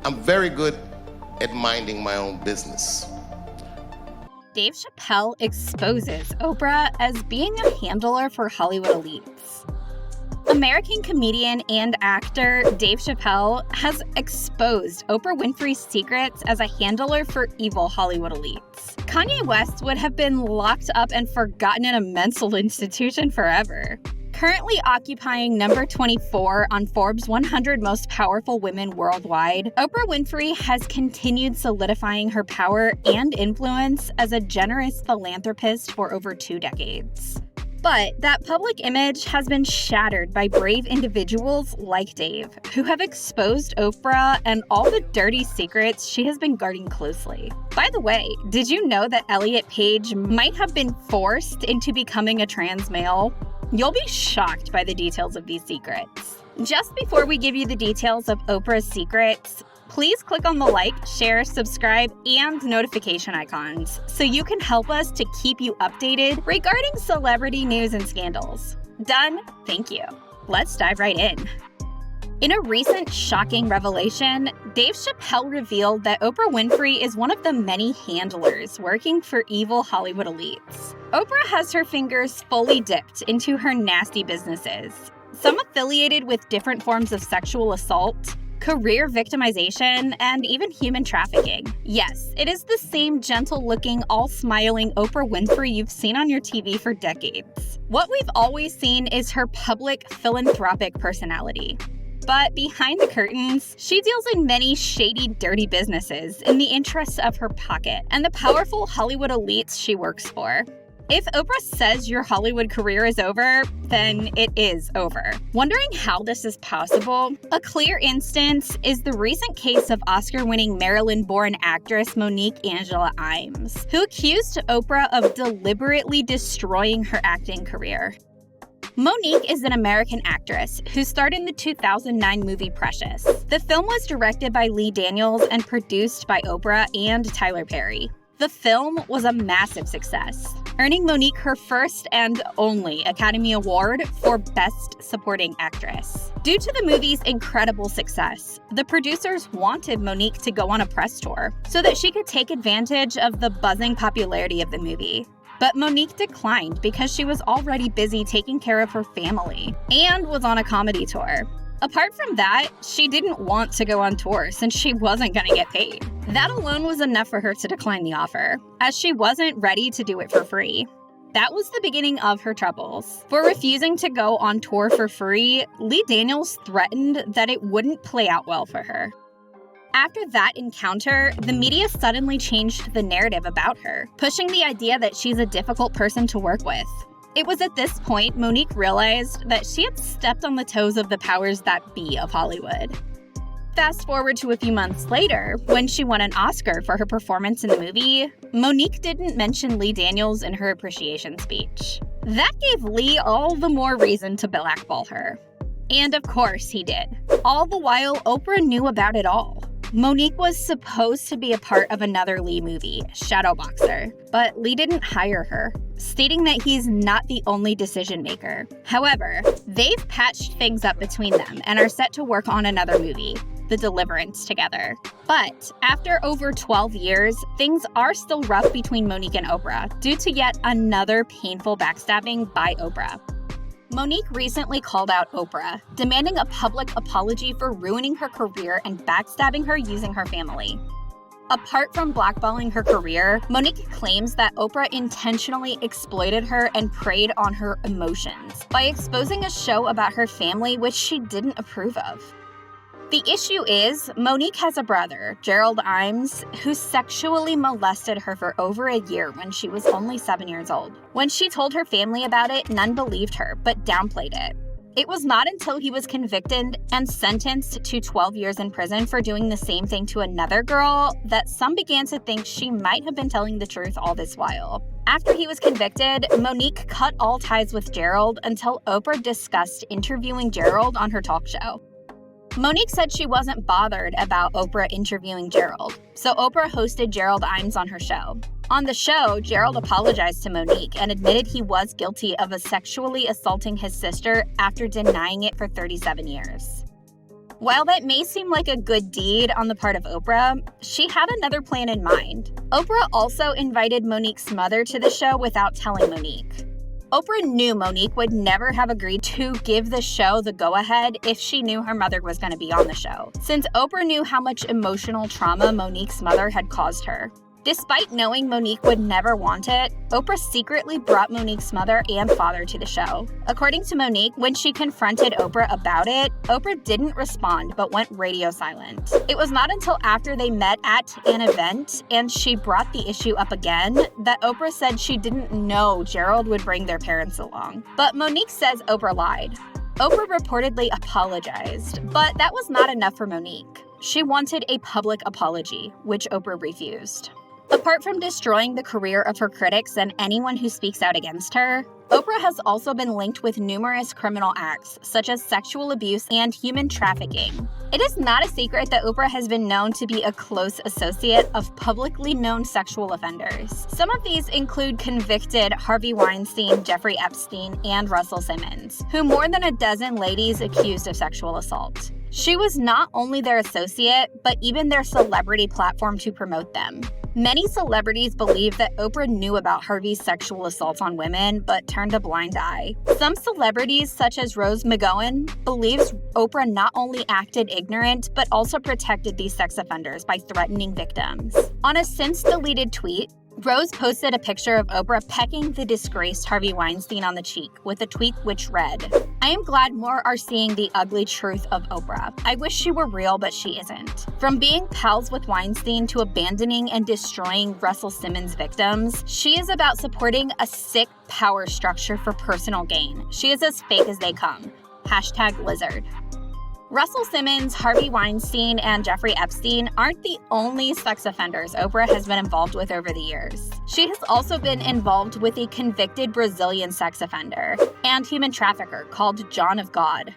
I'm very good at minding my own business. Dave Chappelle exposes Oprah as being a handler for Hollywood elites. American comedian and actor Dave Chappelle has exposed Oprah Winfrey's secrets as a handler for evil Hollywood elites. Kanye West would have been locked up and forgotten in a mental institution forever. Currently occupying number 24 on Forbes' 100 Most Powerful Women Worldwide, Oprah Winfrey has continued solidifying her power and influence as a generous philanthropist for over 2 decades. But that public image has been shattered by brave individuals like Dave, who have exposed Oprah and all the dirty secrets she has been guarding closely. By the way, did you know that Elliot Page might have been forced into becoming a trans male? You'll be shocked by the details of these secrets. Just before we give you the details of Oprah's secrets, please click on the like, share, subscribe, and notification icons so you can help us to keep you updated regarding celebrity news and scandals. Done? Thank you. Let's dive right in. In a recent shocking revelation, Dave Chappelle revealed that Oprah Winfrey is one of the many handlers working for evil Hollywood elites. Oprah has her fingers fully dipped into her nasty businesses, some affiliated with different forms of sexual assault, career victimization, and even human trafficking. Yes, it is the same gentle-looking, all-smiling Oprah Winfrey you've seen on your TV for decades. What we've always seen is her public, philanthropic personality. But behind the curtains, she deals in many shady, dirty businesses in the interests of her pocket and the powerful Hollywood elites she works for. If Oprah says your Hollywood career is over, then it is over. Wondering how this is possible? A clear instance is the recent case of Oscar-winning Maryland-born actress Monique Angela Imes, who accused Oprah of deliberately destroying her acting career. Monique is an American actress who starred in the 2009 movie Precious. The film was directed by Lee Daniels and produced by Oprah and Tyler Perry. The film was a massive success, earning Monique her first and only Academy Award for Best Supporting Actress. Due to the movie's incredible success, the producers wanted Monique to go on a press tour so that she could take advantage of the buzzing popularity of the movie. But Monique declined because she was already busy taking care of her family and was on a comedy tour. Apart from that, she didn't want to go on tour since she wasn't going to get paid. That alone was enough for her to decline the offer, as she wasn't ready to do it for free. That was the beginning of her troubles. For refusing to go on tour for free, Lee Daniels threatened that it wouldn't play out well for her. After that encounter, the media suddenly changed the narrative about her, pushing the idea that she's a difficult person to work with. It was at this point Monique realized that she had stepped on the toes of the powers that be of Hollywood. Fast forward to a few months later, when she won an Oscar for her performance in the movie, Monique didn't mention Lee Daniels in her appreciation speech. That gave Lee all the more reason to blackball her. And of course he did. All the while, Oprah knew about it all. Monique was supposed to be a part of another Lee movie, Shadowboxer, but Lee didn't hire her, stating that he's not the only decision maker. However, they've patched things up between them and are set to work on another movie, The Deliverance, together. But after over 12 years, things are still rough between Monique and Oprah due to yet another painful backstabbing by Oprah. Monique recently called out Oprah, demanding a public apology for ruining her career and backstabbing her using her family. Apart from blackballing her career, Monique claims that Oprah intentionally exploited her and preyed on her emotions by exposing a show about her family which she didn't approve of. The issue is, Monique has a brother, Gerald Imes, who sexually molested her for over a year when she was only 7 years old. When she told her family about it, none believed her, but downplayed it. It was not until he was convicted and sentenced to 12 years in prison for doing the same thing to another girl that some began to think she might have been telling the truth all this while. After he was convicted, Monique cut all ties with Gerald until Oprah discussed interviewing Gerald on her talk show. Monique said she wasn't bothered about Oprah interviewing Gerald, so Oprah hosted Gerald Imes on her show. On the show, Gerald apologized to Monique and admitted he was guilty of sexually assaulting his sister after denying it for 37 years. While that may seem like a good deed on the part of Oprah, she had another plan in mind. Oprah also invited Monique's mother to the show without telling Monique. Oprah knew Monique would never have agreed to give the show the go-ahead if she knew her mother was going to be on the show, since Oprah knew how much emotional trauma Monique's mother had caused her. Despite knowing Monique would never want it, Oprah secretly brought Monique's mother and father to the show. According to Monique, when she confronted Oprah about it, Oprah didn't respond but went radio silent. It was not until after they met at an event and she brought the issue up again that Oprah said she didn't know Gerald would bring their parents along. But Monique says Oprah lied. Oprah reportedly apologized, but that was not enough for Monique. She wanted a public apology, which Oprah refused. Apart from destroying the career of her critics and anyone who speaks out against her, Oprah has also been linked with numerous criminal acts, such as sexual abuse and human trafficking. It is not a secret that Oprah has been known to be a close associate of publicly known sexual offenders. Some of these include convicted Harvey Weinstein, Jeffrey Epstein, and Russell Simmons, who more than a dozen ladies accused of sexual assault. She was not only their associate, but even their celebrity platform to promote them. Many celebrities believe that Oprah knew about Harvey's sexual assaults on women, but turned a blind eye. Some celebrities, such as Rose McGowan, believes Oprah not only acted ignorant, but also protected these sex offenders by threatening victims. On a since-deleted tweet, Rose posted a picture of Oprah pecking the disgraced Harvey Weinstein on the cheek with a tweet which read, "I am glad more are seeing the ugly truth of Oprah. I wish she were real, but she isn't." From being pals with Weinstein to abandoning and destroying Russell Simmons' victims, she is about supporting a sick power structure for personal gain. She is as fake as they come. #Lizard. Russell Simmons, Harvey Weinstein, and Jeffrey Epstein aren't the only sex offenders Oprah has been involved with over the years. She has also been involved with a convicted Brazilian sex offender and human trafficker called John of God.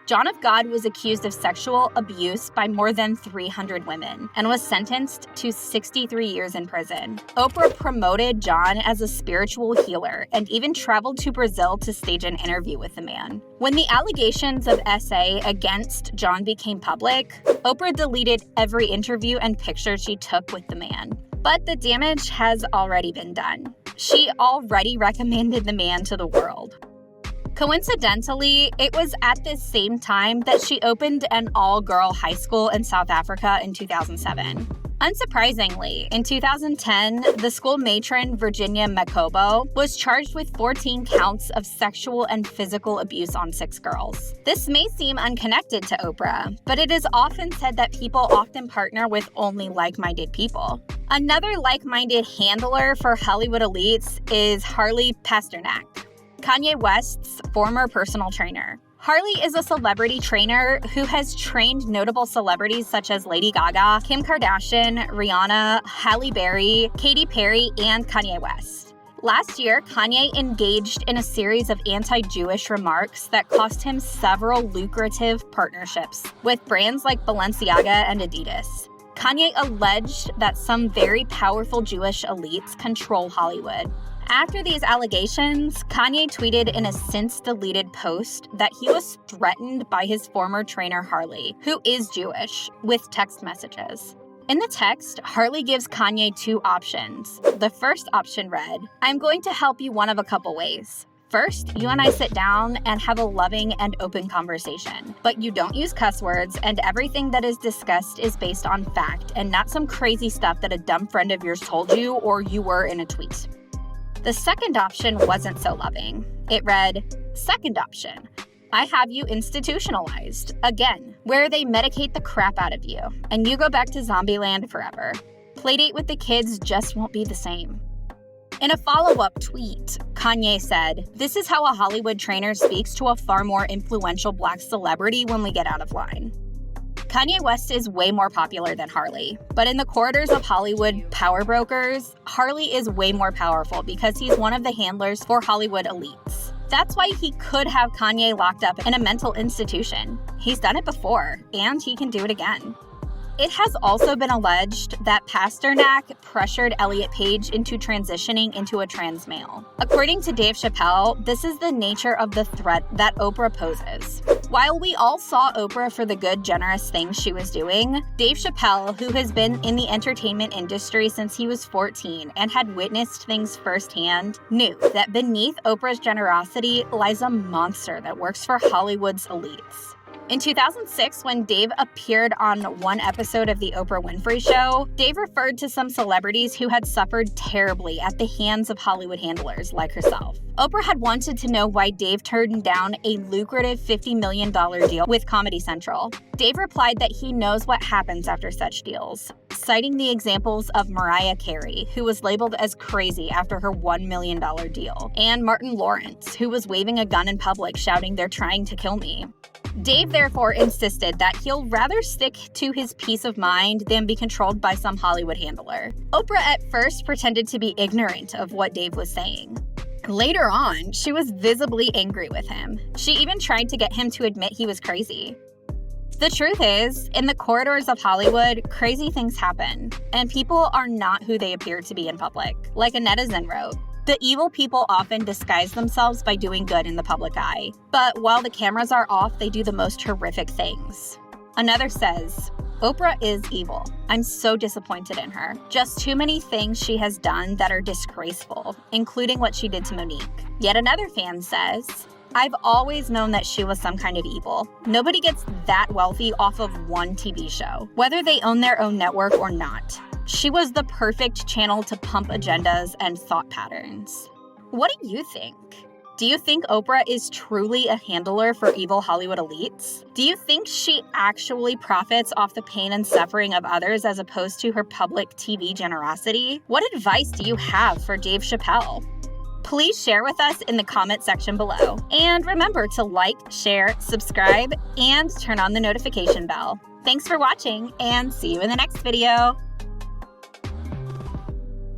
John of God was accused of sexual abuse by more than 300 women and was sentenced to 63 years in prison. Oprah promoted John as a spiritual healer and even traveled to Brazil to stage an interview with the man. When the allegations of SA against John became public, Oprah deleted every interview and picture she took with the man. But the damage has already been done. She already recommended the man to the world. Coincidentally, it was at this same time that she opened an all-girl high school in South Africa in 2007. Unsurprisingly, in 2010, the school matron, Virginia Makobo, was charged with 14 counts of sexual and physical abuse on 6 girls. This may seem unconnected to Oprah, but it is often said that people often partner with only like-minded people. Another like-minded handler for Hollywood elites is Harley Pasternak, Kanye West's former personal trainer. Harley is a celebrity trainer who has trained notable celebrities such as Lady Gaga, Kim Kardashian, Rihanna, Halle Berry, Katy Perry, and Kanye West. Last year, Kanye engaged in a series of anti-Jewish remarks that cost him several lucrative partnerships with brands like Balenciaga and Adidas. Kanye alleged that some very powerful Jewish elites control Hollywood. After these allegations, Kanye tweeted in a since-deleted post that he was threatened by his former trainer Harley, who is Jewish, with text messages. In the text, Harley gives Kanye 2 options. The first option read, "I'm going to help you one of a couple ways. First, you and I sit down and have a loving and open conversation, but you don't use cuss words and everything that is discussed is based on fact and not some crazy stuff that a dumb friend of yours told you or you were in a tweet." The second option wasn't so loving. It read, "Second option, I have you institutionalized, again, where they medicate the crap out of you, and you go back to Zombieland forever. Playdate with the kids just won't be the same." In a follow-up tweet, Kanye said, "This is how a Hollywood trainer speaks to a far more influential Black celebrity when we get out of line." Kanye West is way more popular than Harley, but in the corridors of Hollywood power brokers, Harley is way more powerful because he's one of the handlers for Hollywood elites. That's why he could have Kanye locked up in a mental institution. He's done it before, and he can do it again. It has also been alleged that Pasternak pressured Elliot Page into transitioning into a trans male. According to Dave Chappelle, this is the nature of the threat that Oprah poses. While we all saw Oprah for the good, generous things she was doing, Dave Chappelle, who has been in the entertainment industry since he was 14 and had witnessed things firsthand, knew that beneath Oprah's generosity lies a monster that works for Hollywood's elites. In 2006, when Dave appeared on one episode of The Oprah Winfrey Show, Dave referred to some celebrities who had suffered terribly at the hands of Hollywood handlers like herself. Oprah had wanted to know why Dave turned down a lucrative $50 million deal with Comedy Central. Dave replied that he knows what happens after such deals, citing the examples of Mariah Carey, who was labeled as crazy after her $1 million deal, and Martin Lawrence, who was waving a gun in public shouting, "They're trying to kill me." Dave therefore insisted that he'll rather stick to his peace of mind than be controlled by some Hollywood handler. Oprah at first pretended to be ignorant of what Dave was saying. Later on, she was visibly angry with him. She even tried to get him to admit he was crazy. The truth is, in the corridors of Hollywood, crazy things happen, and people are not who they appear to be in public. Like a netizen wrote, "The evil people often disguise themselves by doing good in the public eye. But while the cameras are off, they do the most horrific things." Another says, "Oprah is evil. I'm so disappointed in her. Just too many things she has done that are disgraceful, including what she did to Monique." Yet another fan says, "I've always known that she was some kind of evil. Nobody gets that wealthy off of one TV show, whether they own their own network or not. She was the perfect channel to pump agendas and thought patterns." What do you think? Do you think Oprah is truly a handler for evil Hollywood elites? Do you think she actually profits off the pain and suffering of others as opposed to her public TV generosity? What advice do you have for Dave Chappelle? Please share with us in the comment section below. And remember to like, share, subscribe, and turn on the notification bell. Thanks for watching, and see you in the next video.